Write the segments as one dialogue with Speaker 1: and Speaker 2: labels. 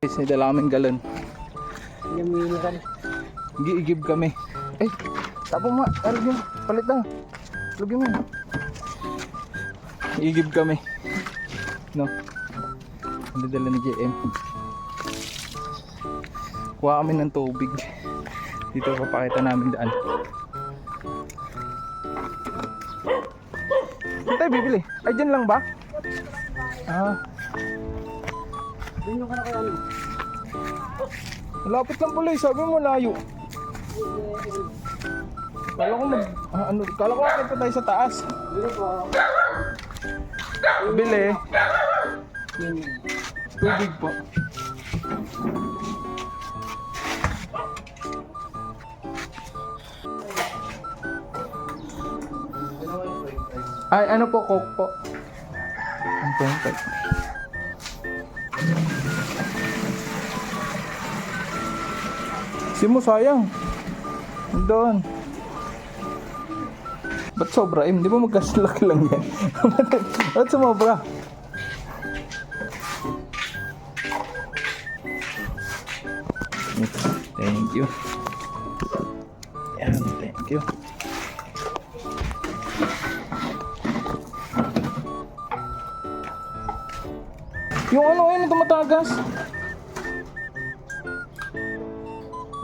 Speaker 1: Guys, may dala kaming galon.
Speaker 2: Yung mineral.
Speaker 1: Giigib kami. Eh, tapos mo, alagyan mo, palit na. Alagyan mo. Giigib kami. No. Ang dala ni JM. Kuha kami ng tubig. Dito papakita namin daan. Saan tayo bibili? Ay, dyan lang ba? Ah.
Speaker 2: Doon yung kanakayan.
Speaker 1: Malapit lang pala eh. Sabi mo layo. Kala ko kala ko akit pa tayo sa taas.
Speaker 2: Dito po.
Speaker 1: Bili. Tubig po. Ay, ano po, Coke po. 1.5. Si mo sayang. Doon. Ba't sobra? Di ba magkasalaki lang yan? Ba't sumobra? Thank you. Yan, thank you. Yung ano ayun, tumatagas.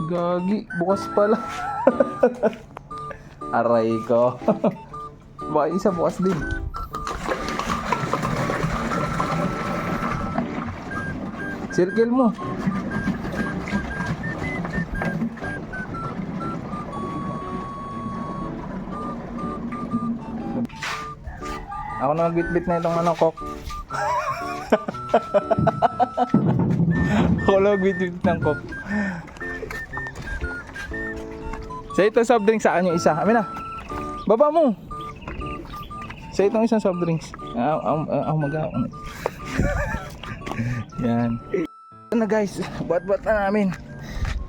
Speaker 1: Gagi, bukas pala. Aray ko. Baka isa bukas din. Circle mo. Ako na nagbitbit na itong ano, Coke. Ako na nagbitbit ng Coke. Sa itong soft drinks sa akin yung isa. Amin na. Baba mo. Sa itong isang soft drinks. Mag-aon. Yan. Ito na guys. Bat-bat na namin.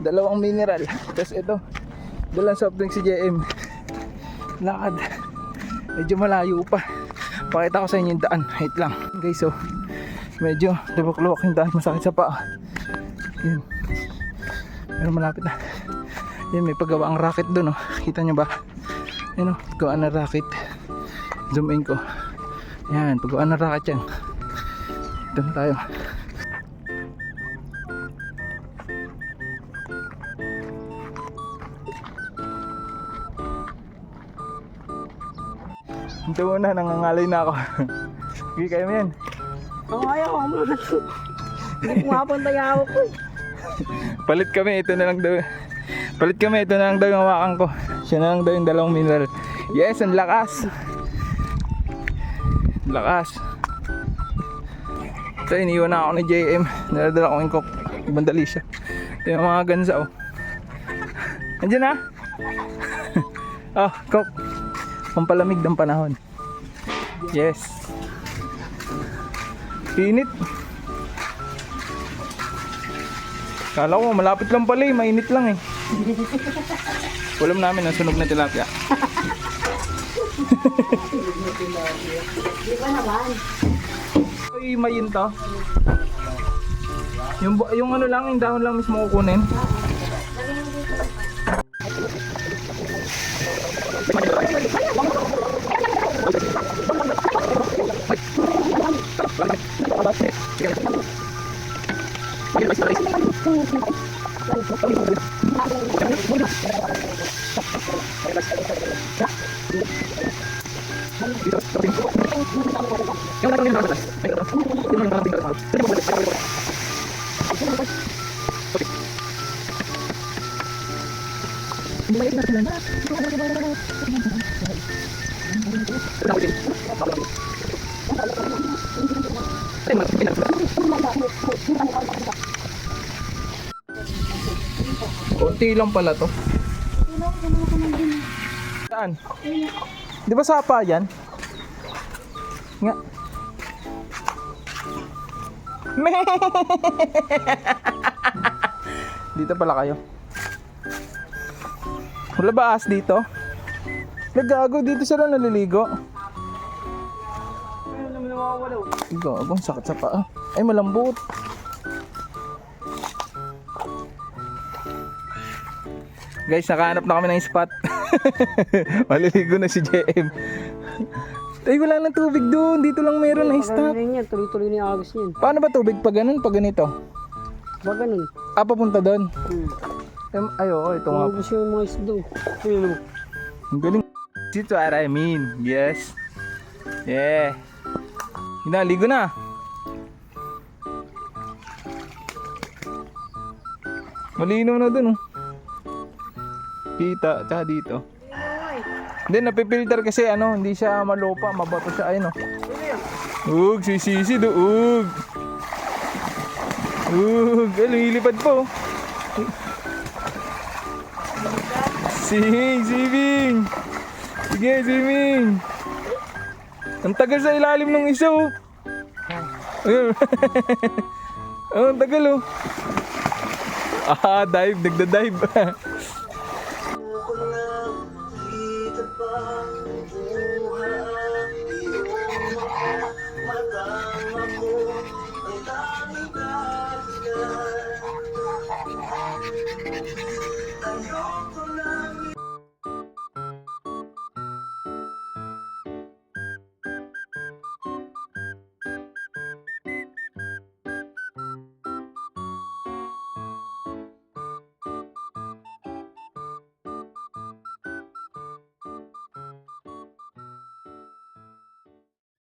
Speaker 1: 2 mineral. Tapos ito. 2 soft drinks si JM. Lakad. Medyo malayo pa. Pakita ko sa inyo yung daan. Wait lang. Guys, so. Medyo luwak-luwak yung daan. Masakit sa paa. Yan. Pero malapit na. Yan, may paggawa ang racket doon, oh. Kita nyo ba? Yan, oh, paggawa ng racket. Zoom in ko. Yan, paggawa ng racket yan. Ito na tayo. Ito muna, nangangalay na ako. Sige, kayo mo yan.
Speaker 2: Ayaw ako muna. Hindi pumapunta yaw ko.
Speaker 1: Palit kami, ito na lang daw. Palit kami, ito na lang daw yung hawakan ko. Siya na lang daw yung 2 mineral. Yes, ang lakas. Lakas. Ito, iniwan na ako ni JM. Naladala ko yung Coke. Bandali siya. Ito yung mga gansa, oh. Andiyan na? Oh, Coke. Pampalamig ng panahon. Yes. Init. Kala ko malapit lang pala eh, mainit lang eh. Ulam namin ang sunog na tilapia.
Speaker 2: Di ba naman?
Speaker 1: Ay, mayin to. Yung ano lang, yung dahon lang mismo kukunin. Kunti lang pala to. Saan? Di ba sapa yan? Nga. Dito pala kayo. Wala ba as dito? Nagago dito sila naliligo.
Speaker 2: Ano naman nawawala?
Speaker 1: Gago, sakit sa paa. Ay malambot. Guys, nakahanap na kami ng spot. Maliligo na si JM. Ay, wala nang tubig doon. Dito lang meron na stop.
Speaker 2: Pagano niya, tuloy-tuloy na yung agos niyan.
Speaker 1: Paano ba tubig? Pag ganun, pag ganito?
Speaker 2: Ba ganun?
Speaker 1: Ah, papunta doon.
Speaker 2: Hmm.
Speaker 1: Ay, oo, ito nga.
Speaker 2: Tumagos yung mga isdo. Ayun o.
Speaker 1: Ang galing. That's what I mean. Yes. Yeah. Hinaligo na. Malinaw na dun, oh. Kita, tsaka dito. Hindi, napipilter kasi ano, hindi siya malupa, mabato siya, ayun, oh. Ug, sisisi, duug. Ug, lumilipad po. Swimming. Sige, swimming. Ang tagal sa ilalim ng isa, oh. Ayun. Oh, ang tagal, oh. Ah, dive, nagda-dive.